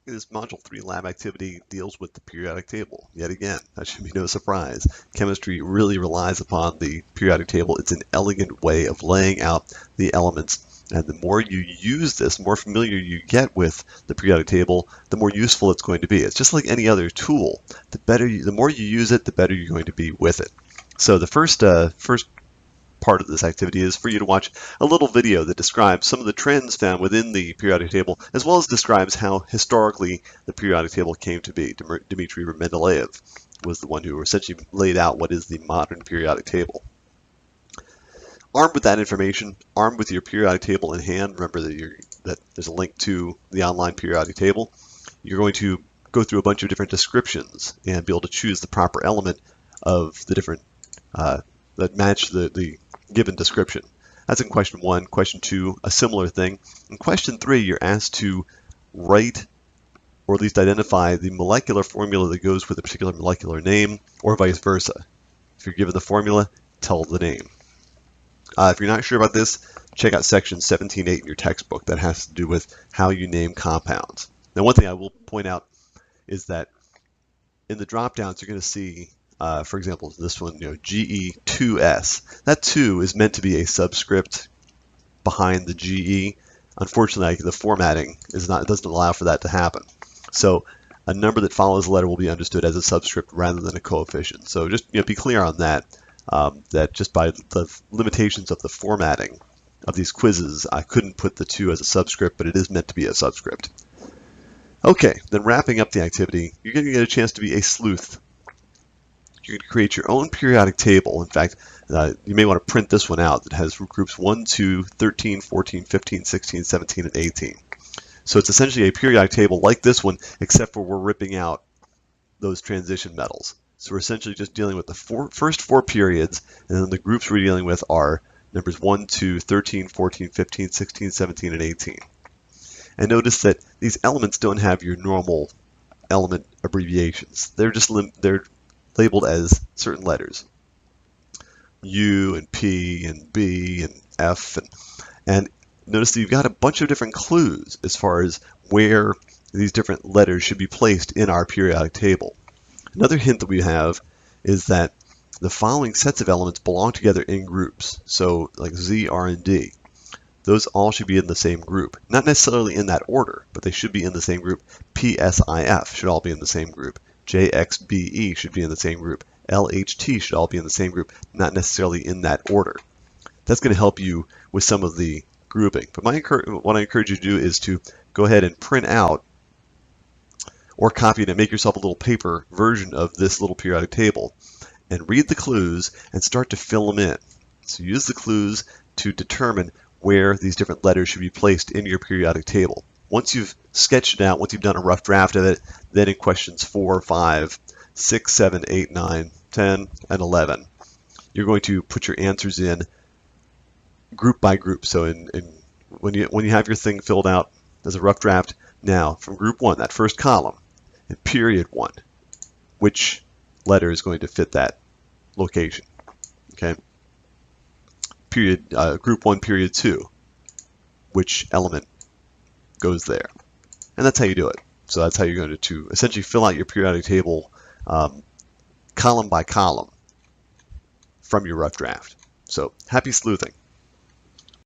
This Module 3 lab activity deals with the periodic table. Yet again, that should be no surprise. Chemistry really relies upon the periodic table. It's an elegant way of laying out the elements. And the more you use this, the more familiar you get with the periodic table, the more useful it's going to be. It's just like any other tool. The more you use it, the better you're going to be with it. So the first part of this activity is for you to watch a little video that describes some of the trends found within the periodic table, as well as describes how historically the periodic table came to be. Dmitry Mendeleev was the one who essentially laid out what is the modern periodic table. Armed with that information, armed with your periodic table in hand, remember that there's a link to the online periodic table, you're going to go through a bunch of different descriptions and be able to choose the proper element of the different that match the given description. That's in question 1. Question 2, a similar thing. In question 3, you're asked to write or at least identify the molecular formula that goes with a particular molecular name, or vice versa. If you're given the formula, tell the name. If you're not sure about this, check out section 17.8 in your textbook. That has to do with how you name compounds. Now, one thing I will point out is that in the drop-downs, you're going to see for example, this one, GE2S. That 2 is meant to be a subscript behind the GE. Unfortunately, the formatting doesn't allow for that to happen. So a number that follows a letter will be understood as a subscript rather than a coefficient. So just be clear on that, that just by the limitations of the formatting of these quizzes, I couldn't put the 2 as a subscript, but it is meant to be a subscript. Okay, then wrapping up the activity, you're going to get a chance to be a sleuth. You can create your own periodic table. In fact, you may want to print this one out that has groups 1, 2, 13, 14, 15, 16, 17, and 18. So it's essentially a periodic table like this one, except for we're ripping out those transition metals. So we're essentially just dealing with the first 4 periods, and then the groups we're dealing with are numbers 1, 2, 13, 14, 15, 16, 17, and 18. And notice that these elements don't have your normal element abbreviations. They're labeled as certain letters, U and P and B and F, and notice that you've got a bunch of different clues as far as where these different letters should be placed in our periodic table. Another hint that we have is that the following sets of elements belong together in groups, so like Z, R, and D. Those all should be in the same group. Not necessarily in that order, but they should be in the same group. P, S, I, F should all be in the same group. J, X, B, E should be in the same group. L, H, T should all be in the same group, not necessarily in that order. That's going to help you with some of the grouping. But what I encourage you to do is to go ahead and print out or copy it and make yourself a little paper version of this little periodic table and read the clues and start to fill them in. So use the clues to determine where these different letters should be placed in your periodic table. Once you've sketched it out, once you've done a rough draft of it, then in questions 4, 5, 6, 7, 8, 9, 10, and 11, you're going to put your answers in group by group. So when you have your thing filled out as a rough draft, now from group 1, that first column, in period 1, which letter is going to fit that location? Okay. Group 1, period 2, which element goes there? And that's how you do it. So that's how you're going to essentially fill out your periodic table column by column from your rough draft. So happy sleuthing.